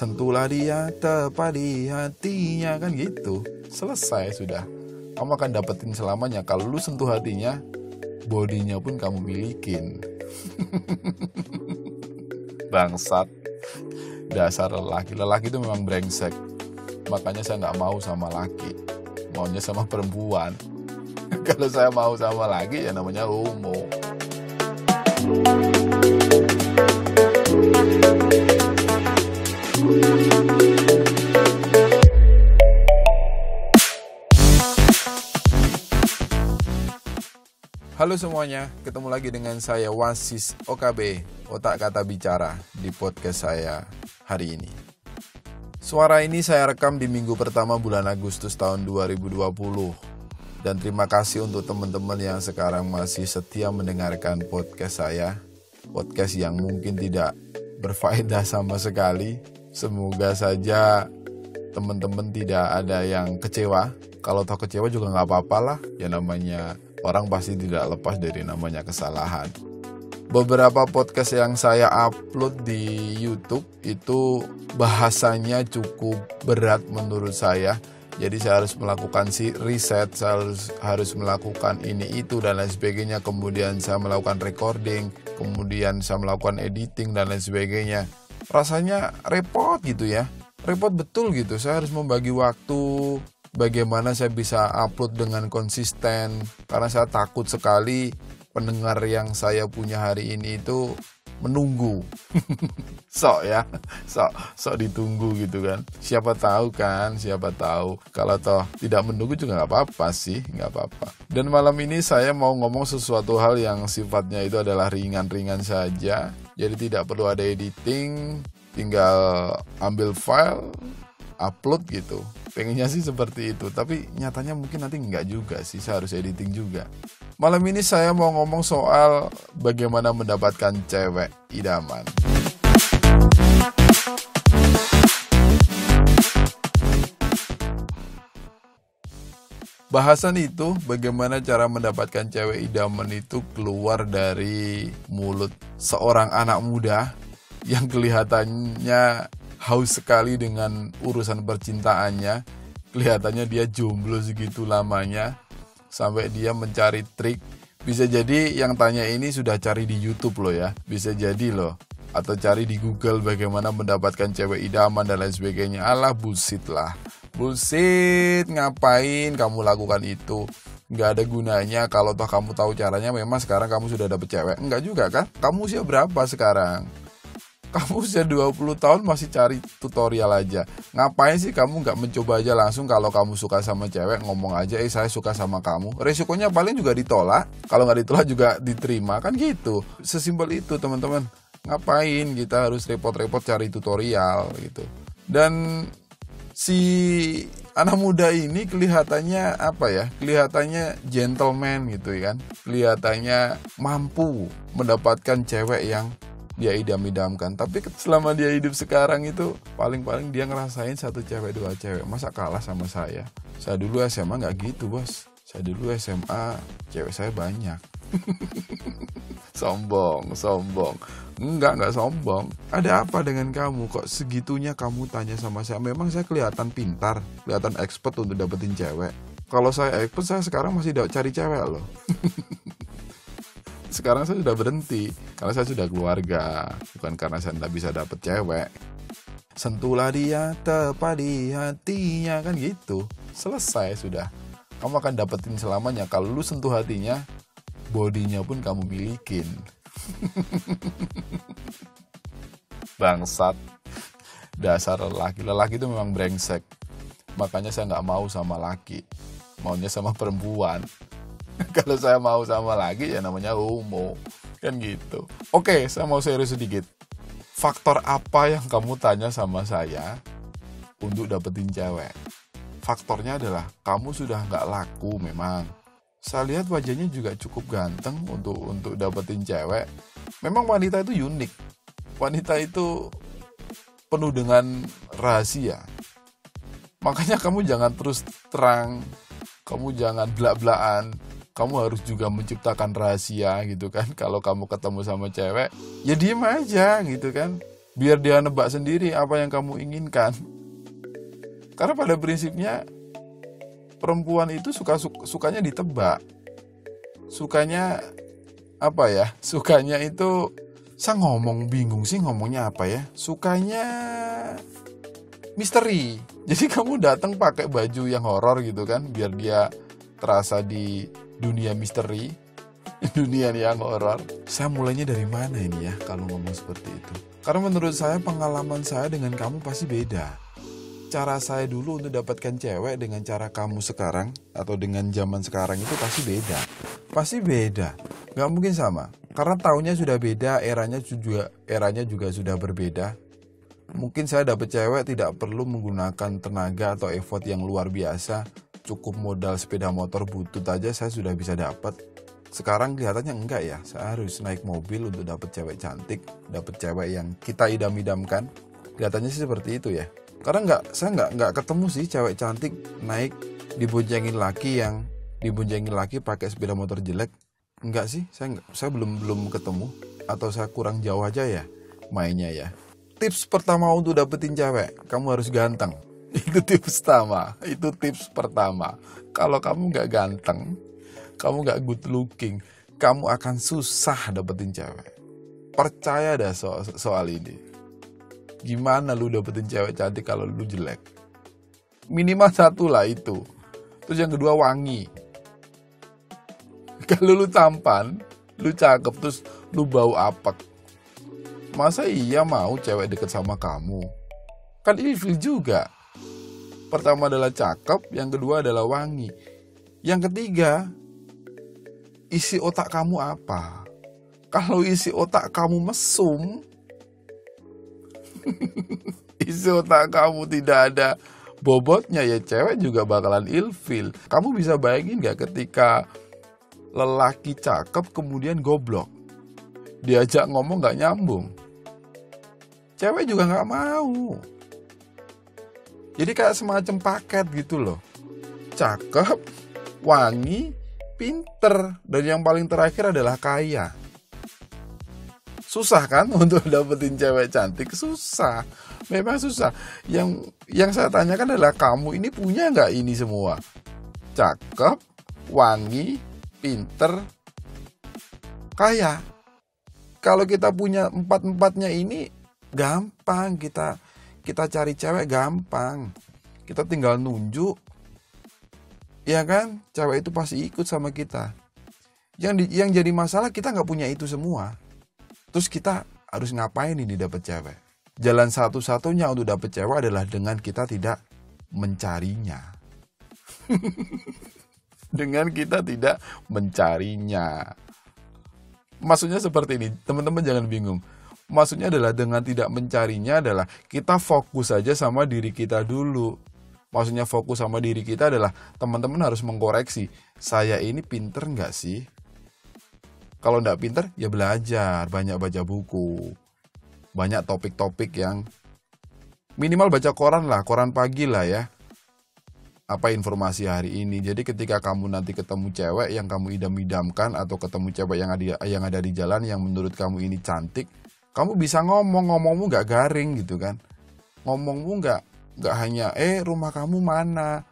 Sentuhlah dia tepat di hatinya, kan gitu. Selesai sudah. Kamu akan dapetin selamanya. Kalau lu sentuh hatinya, bodinya pun kamu milikin. Bangsat. Dasar lelaki. Lelaki itu memang brengsek. Makanya saya gak mau sama laki. Maunya sama perempuan. Kalau saya mau sama laki, ya namanya homo. Halo semuanya, ketemu lagi dengan saya Wasis OKB, Otak Kata Bicara, di podcast saya hari ini. Suara ini saya rekam di minggu pertama bulan Agustus tahun 2020. Dan terima kasih untuk teman-teman yang sekarang masih setia mendengarkan podcast saya. Podcast yang mungkin tidak berfaedah sama sekali. Semoga saja teman-teman tidak ada yang kecewa. Kalau toh kecewa juga gak apa-apa lah, ya namanya orang pasti tidak lepas dari namanya kesalahan. Beberapa podcast yang saya upload di YouTube itu bahasanya cukup berat menurut saya. Jadi saya harus melakukan riset, saya harus melakukan ini itu dan lain sebagainya. Kemudian saya melakukan recording, kemudian saya melakukan editing dan lain sebagainya. Rasanya repot gitu ya. Repot betul gitu. Saya harus membagi waktu. Bagaimana saya bisa upload dengan konsisten, karena saya takut sekali pendengar yang saya punya hari ini itu menunggu. Sok ditunggu gitu kan. Siapa tahu kalau toh tidak menunggu juga nggak apa-apa sih, nggak apa-apa. Dan malam ini saya mau ngomong sesuatu hal yang sifatnya itu adalah ringan-ringan saja. Jadi tidak perlu ada editing, tinggal ambil file, upload gitu. Pengennya sih seperti itu, tapi nyatanya mungkin nanti enggak juga sih, saya harus editing juga. Malam ini saya mau ngomong soal bagaimana mendapatkan cewek idaman. Bahasan itu, bagaimana cara mendapatkan cewek idaman itu keluar dari mulut seorang anak muda yang kelihatannya haus sekali dengan urusan percintaannya. Kelihatannya dia jomblo segitu lamanya, sampai dia mencari trik. Bisa jadi yang tanya ini sudah cari di YouTube loh ya, bisa jadi loh. Atau cari di Google bagaimana mendapatkan cewek idaman dan lain sebagainya. Alah, bullshit lah. Bullshit, ngapain kamu lakukan itu? Nggak ada gunanya. Kalau toh kamu tahu caranya, memang sekarang kamu sudah dapet cewek. Enggak juga kan? Kamu usia berapa sekarang? Kamu usia 20 tahun masih cari tutorial aja. Ngapain sih kamu gak mencoba aja langsung? Kalau kamu suka sama cewek, ngomong aja, saya suka sama kamu. Resikonya paling juga ditolak. Kalau gak ditolak juga diterima, kan gitu. Sesimpel itu teman-teman. Ngapain kita harus repot-repot cari tutorial gitu. Dan si anak muda ini kelihatannya kelihatannya gentleman gitu kan. Kelihatannya mampu mendapatkan cewek yang dia idam-idamkan. Tapi selama dia hidup sekarang itu paling-paling dia ngerasain 1 cewek 2 cewek. Masa kalah sama saya? Saya dulu SMA gak gitu bos. Saya dulu SMA cewek saya banyak. Sombong. Enggak sombong. Ada apa dengan kamu? Kok segitunya kamu tanya sama saya? Memang saya kelihatan pintar, kelihatan expert untuk dapetin cewek. Kalau saya expert, saya sekarang masih cari cewek loh. Sekarang saya sudah berhenti karena saya sudah keluarga, bukan karena saya tidak bisa dapet cewek. Sentuhlah dia tepat di hatinya, kan gitu. Selesai sudah. Kamu akan dapetin selamanya. Kalau lu sentuh hatinya, bodinya pun kamu milikin. Bangsat. Dasar lelaki. Lelaki itu memang brengsek. Makanya saya gak mau sama laki. Maunya sama perempuan. Kalau saya mau sama lagi, ya namanya homo. Kan gitu. Oke, saya mau serius sedikit. Faktor apa yang kamu tanya sama saya untuk dapetin cewek? Faktornya adalah kamu sudah gak laku memang. Saya lihat wajahnya juga cukup ganteng untuk dapetin cewek. Memang wanita itu unik. Wanita itu penuh dengan rahasia. Makanya kamu jangan terus terang. Kamu jangan belak-belakan. Kamu harus juga menciptakan rahasia gitu kan. Kalau kamu ketemu sama cewek, ya diem aja gitu kan. biar dia nebak sendiri apa yang kamu inginkan. Karena pada prinsipnya perempuan itu sukanya ditebak. Sukanya apa ya? Sukanya itu, saya ngomong bingung sih ngomongnya apa ya? Sukanya misteri. Jadi kamu datang pakai baju yang horor gitu kan, biar dia terasa di dunia misteri, dunia yang horor. Saya mulainya dari mana ini ya kalau ngomong seperti itu? Karena menurut saya pengalaman saya dengan kamu pasti beda. Cara saya dulu untuk dapatkan cewek dengan cara kamu sekarang atau dengan zaman sekarang itu pasti beda. Pasti beda. Gak mungkin sama. Karena tahunnya sudah beda, eranya juga sudah berbeda. Mungkin saya dapat cewek tidak perlu menggunakan tenaga atau effort yang luar biasa. Cukup modal sepeda motor butut aja saya sudah bisa dapat. Sekarang kelihatannya enggak ya. Saya harus naik mobil untuk dapat cewek cantik, dapat cewek yang kita idam-idamkan. Kelihatannya sih seperti itu ya. Karena saya nggak ketemu sih cewek cantik naik diboncengin laki pakai sepeda motor jelek. Enggak sih, saya belum ketemu, atau saya kurang jauh aja ya mainnya ya. Tips pertama untuk dapetin cewek, kamu harus ganteng. Itu tips pertama. Kalau kamu nggak ganteng, kamu nggak good looking, kamu akan susah dapetin cewek. Percaya dah soal ini. Gimana lu dapetin cewek cantik kalau lu jelek? Minimal satu lah itu. Terus yang kedua wangi. Kalau lu tampan, lu cakep, terus lu bau apek, masa iya mau cewek deket sama kamu? Kan ilfil juga. Pertama adalah cakep, yang kedua adalah wangi. Yang ketiga, isi otak kamu apa? Kalau isi otak kamu mesum, isi otak kamu tidak ada bobotnya, ya cewek juga bakalan ilfil. Kamu bisa bayangin gak ketika lelaki cakep kemudian goblok, diajak ngomong gak nyambung, cewek juga gak mau. Jadi kayak semacam paket gitu loh. Cakep, wangi, pinter, dan yang paling terakhir adalah kaya. Susah kan untuk dapetin cewek cantik? Susah, memang susah. Yang saya tanyakan adalah, kamu ini punya nggak ini semua? Cakep, wangi, pinter, kaya. Kalau kita punya empat-empatnya ini, gampang kita cari cewek, gampang. Kita tinggal nunjuk, ya kan? Cewek itu pasti ikut sama kita. Yang jadi masalah, kita nggak punya itu semua. Terus kita harus ngapain ini dapat cewek? Jalan satu-satunya untuk dapat cewek adalah dengan kita tidak mencarinya. Dengan kita tidak mencarinya. Maksudnya seperti ini, teman-teman jangan bingung. Maksudnya adalah dengan tidak mencarinya adalah kita fokus aja sama diri kita dulu. Maksudnya fokus sama diri kita adalah teman-teman harus mengkoreksi. Saya ini pinter nggak sih? Kalau nggak pinter, ya belajar, banyak baca buku, banyak topik-topik yang minimal baca koran lah, koran pagi lah ya. Apa informasi hari ini? Jadi ketika kamu nanti ketemu cewek yang kamu idam-idamkan, atau ketemu cewek yang ada di jalan yang menurut kamu ini cantik, kamu bisa ngomongmu nggak garing gitu kan? Ngomongmu nggak hanya rumah kamu mana?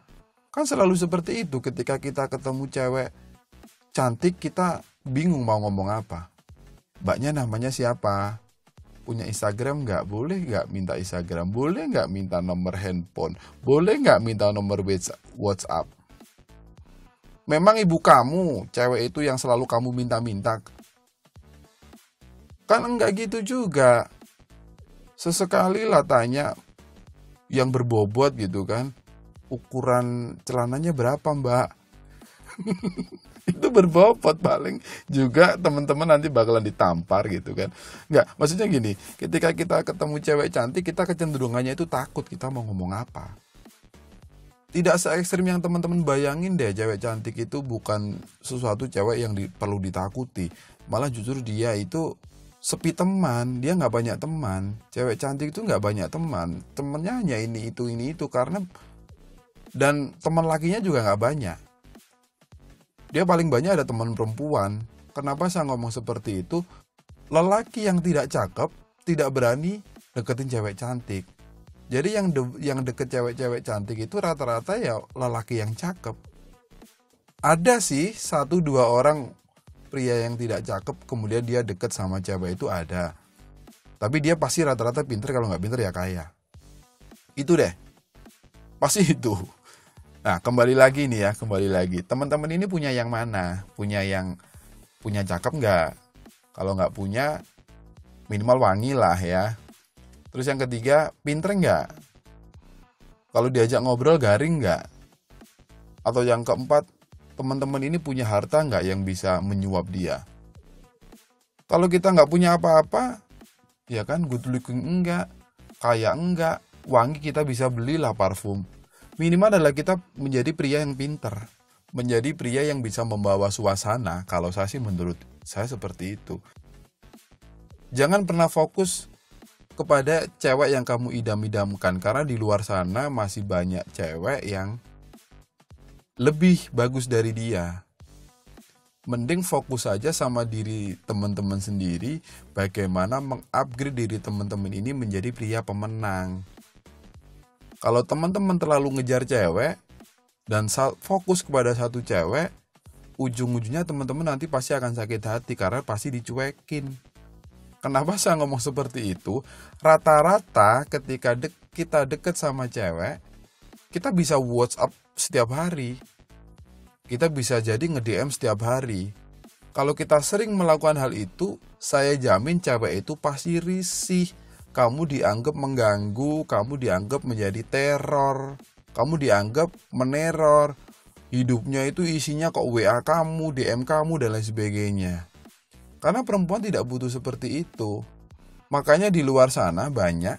Kan selalu seperti itu ketika kita ketemu cewek cantik, kita bingung mau ngomong apa. Mbaknya namanya siapa? Punya Instagram nggak? Boleh nggak minta Instagram? Boleh nggak minta nomor handphone? Boleh nggak minta nomor WhatsApp? Memang ibu kamu, cewek itu yang selalu kamu minta-minta? Kan enggak gitu juga. Sesekali lah tanya yang berbobot gitu kan. Ukuran celananya berapa mbak? Itu berbobot, paling juga teman-teman nanti bakalan ditampar gitu kan. Enggak, maksudnya gini, ketika kita ketemu cewek cantik, kita kecenderungannya itu takut kita mau ngomong apa. Tidak se-ekstrim yang teman-teman bayangin deh. Cewek cantik itu bukan sesuatu cewek yang perlu ditakuti. Malah justru dia itu sepi teman, dia nggak banyak teman. Cewek cantik itu nggak banyak teman, temennya hanya ini itu karena, dan teman lakinya juga nggak banyak. Dia paling banyak ada teman perempuan. Kenapa saya ngomong seperti itu? Lelaki yang tidak cakep tidak berani deketin cewek cantik. Jadi yang deket cewek-cewek cantik itu rata-rata ya lelaki yang cakep. Ada sih 1-2 orang pria yang tidak cakep kemudian dia deket sama cewek itu ada. Tapi dia pasti rata-rata pinter, kalau nggak pinter ya kaya. Itu deh. Pasti itu. Nah, kembali lagi. Teman-teman ini punya yang mana? Punya cakep nggak? Kalau nggak punya, minimal wangi lah ya. Terus yang ketiga, pinter nggak? Kalau diajak ngobrol garing nggak? Atau yang keempat, teman-teman ini punya harta nggak yang bisa menyuap dia? Kalau kita nggak punya apa-apa, ya kan, good looking enggak, kaya enggak, wangi kita bisa belilah parfum. Minimal adalah kita menjadi pria yang pinter, menjadi pria yang bisa membawa suasana. Kalau saya sih, menurut saya seperti itu. Jangan pernah fokus kepada cewek yang kamu idam-idamkan, karena di luar sana masih banyak cewek yang lebih bagus dari dia. Mending fokus saja sama diri teman-teman sendiri, bagaimana mengupgrade diri teman-teman ini menjadi pria pemenang. Kalau teman-teman terlalu ngejar cewek dan fokus kepada satu cewek, ujung-ujungnya teman-teman nanti pasti akan sakit hati karena pasti dicuekin. Kenapa saya ngomong seperti itu? Rata-rata ketika kita deket sama cewek, kita bisa WhatsApp setiap hari. Kita bisa jadi nge-DM setiap hari. Kalau kita sering melakukan hal itu, saya jamin cewek itu pasti risih. Kamu dianggap mengganggu, kamu dianggap menjadi teror, kamu dianggap meneror. Hidupnya itu isinya kok WA kamu, DM kamu, dan lain sebagainya. Karena perempuan tidak butuh seperti itu. Makanya di luar sana banyak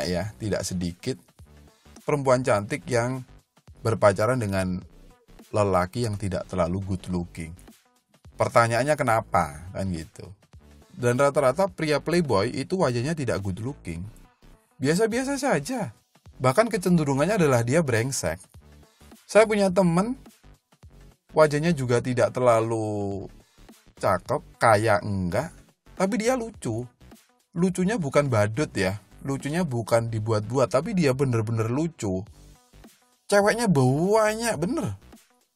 ya, tidak sedikit perempuan cantik yang berpacaran dengan lelaki yang tidak terlalu good looking. Pertanyaannya kenapa? Kan gitu. Dan rata-rata pria playboy itu wajahnya tidak good looking. Biasa-biasa saja. Bahkan kecenderungannya adalah dia brengsek. Saya punya teman, wajahnya juga tidak terlalu cakep, kaya enggak, tapi dia lucu. Lucunya bukan badut ya, lucunya bukan dibuat-buat, tapi dia bener-bener lucu. Ceweknya banyak, bener,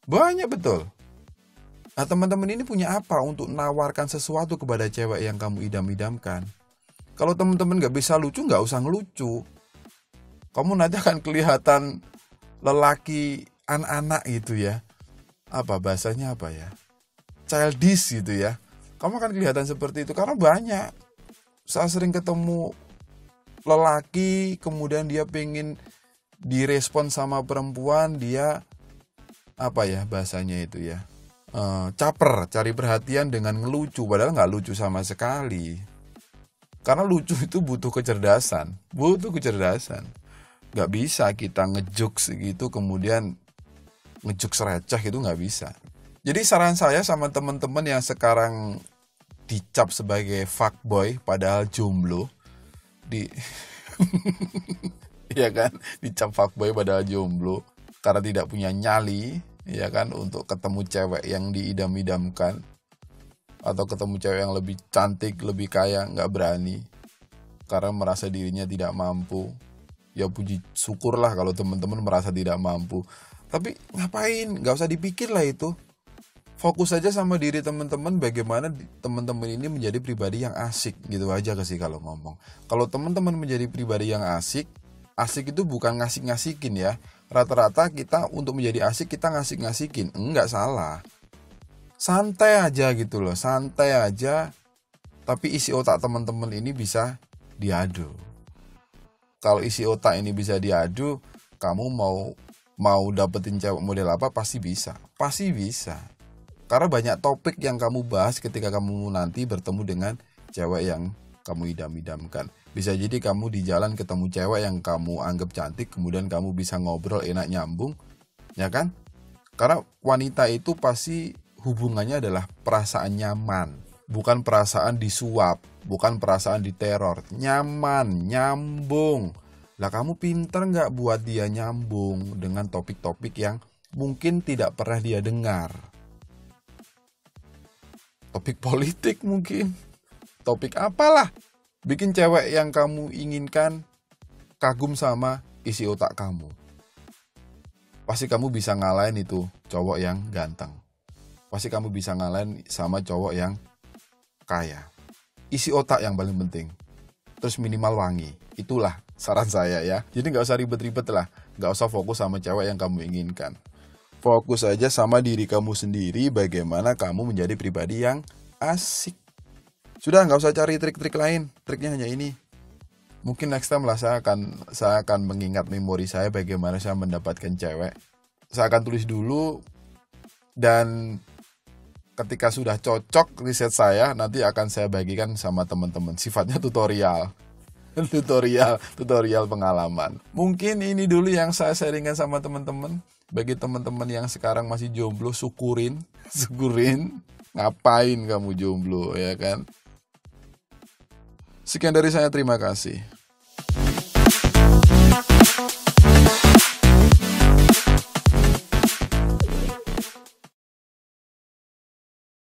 banyak betul. Nah, teman-teman ini punya apa untuk menawarkan sesuatu kepada cewek yang kamu idam-idamkan? Kalau teman-teman gak bisa lucu, gak usah ngelucu. Kamu nanti akan kelihatan lelaki anak-anak gitu ya. Apa bahasanya apa ya? Childish gitu ya. Kamu akan kelihatan seperti itu karena banyak. Saya sering ketemu lelaki, kemudian dia pengen direspon sama perempuan, dia apa ya bahasanya itu ya, caper, cari perhatian dengan ngelucu, padahal nggak lucu sama sekali. Karena lucu itu butuh kecerdasan. Nggak bisa kita ngejokes gitu kemudian ngejokes receh, itu nggak bisa. Jadi saran saya sama teman-teman yang sekarang dicap sebagai fuckboy padahal jomblo, ya kan, dicap fuckboy padahal jomblo karena tidak punya nyali, ya kan, untuk ketemu cewek yang diidam-idamkan atau ketemu cewek yang lebih cantik, lebih kaya, nggak berani karena merasa dirinya tidak mampu. Ya puji syukurlah kalau teman-teman merasa tidak mampu. Tapi ngapain? Nggak usah dipikir lah itu. Fokus saja sama diri teman-teman, bagaimana teman-teman ini menjadi pribadi yang asik, gitu aja sih kalau ngomong. Kalau teman-teman menjadi pribadi yang asik itu bukan ngasik-ngasikin ya. Rata-rata kita untuk menjadi asik kita ngasik-ngasikin, enggak salah. Santai aja gitu loh, santai aja. Tapi isi otak teman-teman ini bisa diadu. Kalau isi otak ini bisa diadu, kamu mau dapetin cewek model apa pasti bisa. Karena banyak topik yang kamu bahas ketika kamu nanti bertemu dengan cewek yang kamu idam-idamkan. Bisa jadi kamu di jalan ketemu cewek yang kamu anggap cantik, kemudian kamu bisa ngobrol enak nyambung, ya kan? Karena wanita itu pasti hubungannya adalah perasaan nyaman, bukan perasaan disuap, bukan perasaan diteror. Nyaman, nyambung. Lah kamu pinter gak buat dia nyambung dengan topik-topik yang mungkin tidak pernah dia dengar? Topik politik mungkin, topik apalah. Bikin cewek yang kamu inginkan kagum sama isi otak kamu. Pasti kamu bisa ngalahin itu cowok yang ganteng. Pasti kamu bisa ngalahin sama cowok yang kaya. Isi otak yang paling penting. Terus minimal wangi. Itulah saran saya ya. Jadi gak usah ribet-ribet lah. Gak usah fokus sama cewek yang kamu inginkan. Fokus aja sama diri kamu sendiri, bagaimana kamu menjadi pribadi yang asik. Sudah, gak usah cari trik-trik lain. Triknya hanya ini. Mungkin next time lah saya akan mengingat memori saya bagaimana saya mendapatkan cewek. Saya akan tulis dulu, dan ketika sudah cocok riset saya, nanti akan saya bagikan sama teman-teman. Sifatnya tutorial. tutorial pengalaman. Mungkin ini dulu yang saya sharingkan sama teman-teman. Bagi teman-teman yang sekarang masih jomblo, syukurin. Ngapain kamu jomblo, ya kan? Sekian dari saya, terima kasih.